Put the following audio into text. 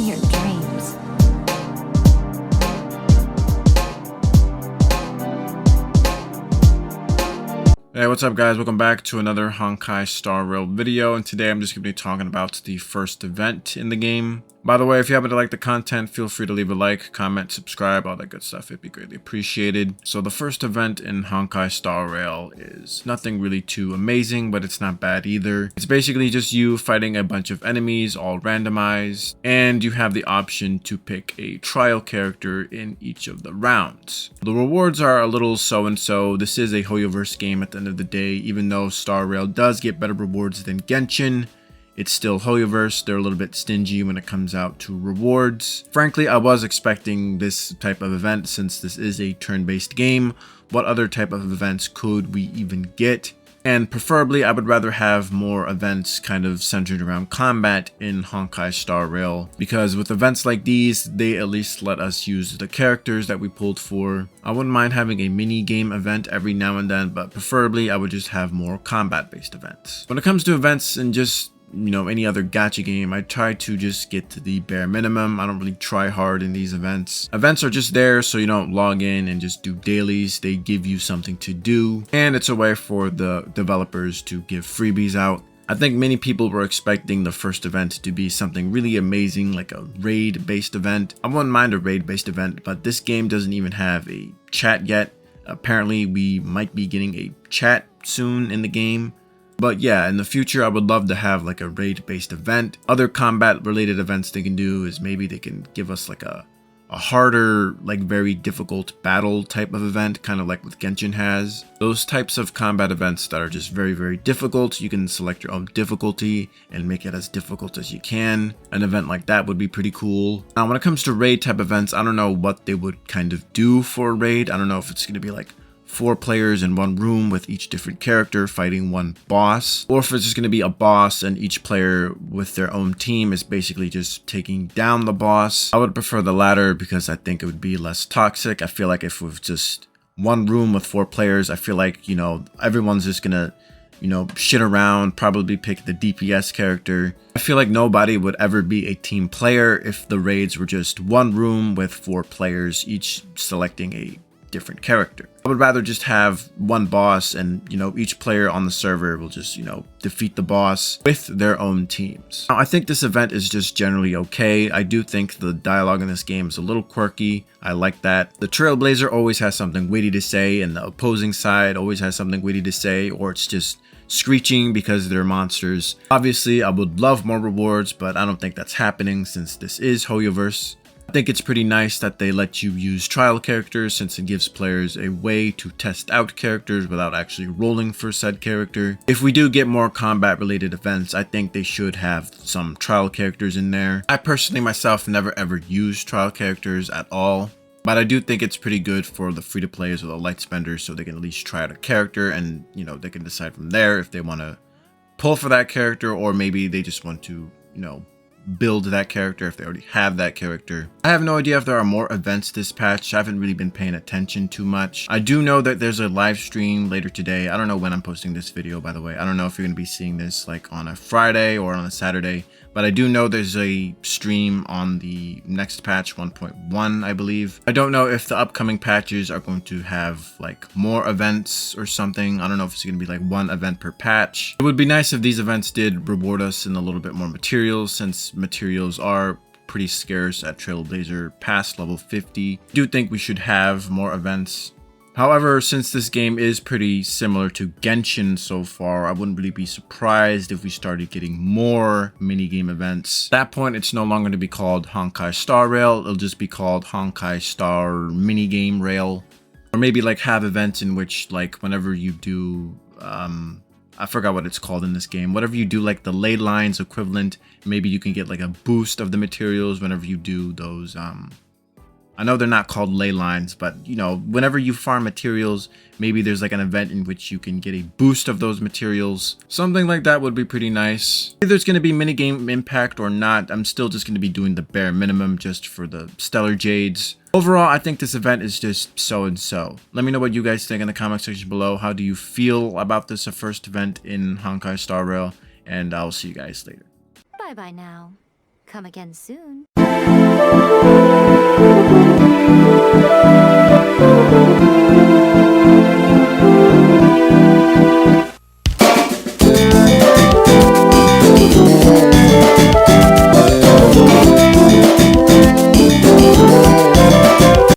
your dreams. Hey, what's up guys? Welcome back to another Honkai Star Rail video, and today I'm just going to be talking about the first event in the game. By the way, if you happen to like the content, feel free to leave a like, comment, subscribe, all that good stuff. It'd be greatly appreciated. So the first event in Honkai Star Rail is nothing really too amazing, but it's not bad either. It's basically just you fighting a bunch of enemies, all randomized, and you have the option to pick a trial character in each of the rounds. The rewards are a little so-and-so. This is a HoYoverse game at the end of the day. Even though Star Rail does get better rewards than Genshin, it's still HoYoverse. They're a little bit stingy when it comes out to rewards. Frankly, I was expecting this type of event since this is a turn-based game. What other type of events could we even get? And preferably, I would rather have more events kind of centered around combat in Honkai Star Rail, because with events like these, they at least let us use the characters that we pulled for. I wouldn't mind having a mini game event every now and then, but preferably I would just have more combat-based events. When it comes to events and just any other gacha game, I try to just get to the bare minimum. I don't really try hard in these events. Events are just there so you don't log in and just do dailies. They give you something to do, and it's a way for the developers to give freebies out. I think many people were expecting the first event to be something really amazing, like a raid-based event. I wouldn't mind a raid-based event, but this game doesn't even have a chat yet. Apparently, we might be getting a chat soon in the game. But yeah, in the future, I would love to have like a raid-based event. Other combat-related events they can do is maybe they can give us like a harder, like very difficult battle type of event, kind of like what Genshin has. Those types of combat events that are just very, very difficult, you can select your own difficulty and make it as difficult as you can. An event like that would be pretty cool. Now, when it comes to raid type events, I don't know what they would kind of do for a raid. I don't know if it's going to be like 4 players in one room with each different character fighting one boss, or if it's just going to be a boss and each player with their own team is basically just taking down the boss. I would prefer the latter because I think it would be less toxic. I feel like if it was just one room with 4 players, I feel like, everyone's just gonna, shit around, probably pick the DPS character. I feel like nobody would ever be a team player if the raids were just one room with 4 players, each selecting a different character. I would rather just have one boss and, each player on the server will just, defeat the boss with their own teams. Now, I think this event is just generally okay. I do think the dialogue in this game is a little quirky. I like that. The Trailblazer always has something witty to say, and the opposing side always has something witty to say, or it's just screeching because they're monsters. Obviously, I would love more rewards, but I don't think that's happening since this is HoYoverse. I think it's pretty nice that they let you use trial characters, since it gives players a way to test out characters without actually rolling for said character. If we do get more combat related events, I think they should have some trial characters in there. I personally myself never ever used trial characters at all, but I do think it's pretty good for the free to players or the light spenders, so they can at least try out a character and they can decide from there if they want to pull for that character, or maybe they just want to build that character if they already have that character. I have no idea if there are more events this patch. I haven't really been paying attention too much. I do know that there's a live stream later today. I don't know when I'm posting this video, by the way. I don't know if you're going to be seeing this like on a Friday or on a Saturday, but I do know there's a stream on the next patch 1.1, I believe. I don't know if the upcoming patches are going to have like more events or something. I don't know if it's going to be like one event per patch. It would be nice if these events did reward us in a little bit more materials, since materials are pretty scarce at Trailblazer past level 50. I do think we should have more events. However, since this game is pretty similar to Genshin so far, I wouldn't really be surprised if we started getting more minigame events. At that point, it's no longer going to be called Honkai Star Rail. It'll just be called Honkai Star Minigame Rail. Or maybe like have events in which, like, whenever you do I forgot what it's called in this game. Whatever you do, like the ley lines equivalent, maybe you can get like a boost of the materials whenever you do those. I know they're not called ley lines, but whenever you farm materials, maybe there's like an event in which you can get a boost of those materials. Something like that would be pretty nice. If there's going to be minigame impact or not, I'm still just going to be doing the bare minimum just for the Stellar Jades. Overall, I think this event is just so and so. Let me know what you guys think in the comment section below. How do you feel about this first event in Honkai Star Rail? And I'll see you guys later. Bye-bye now. Come again soon.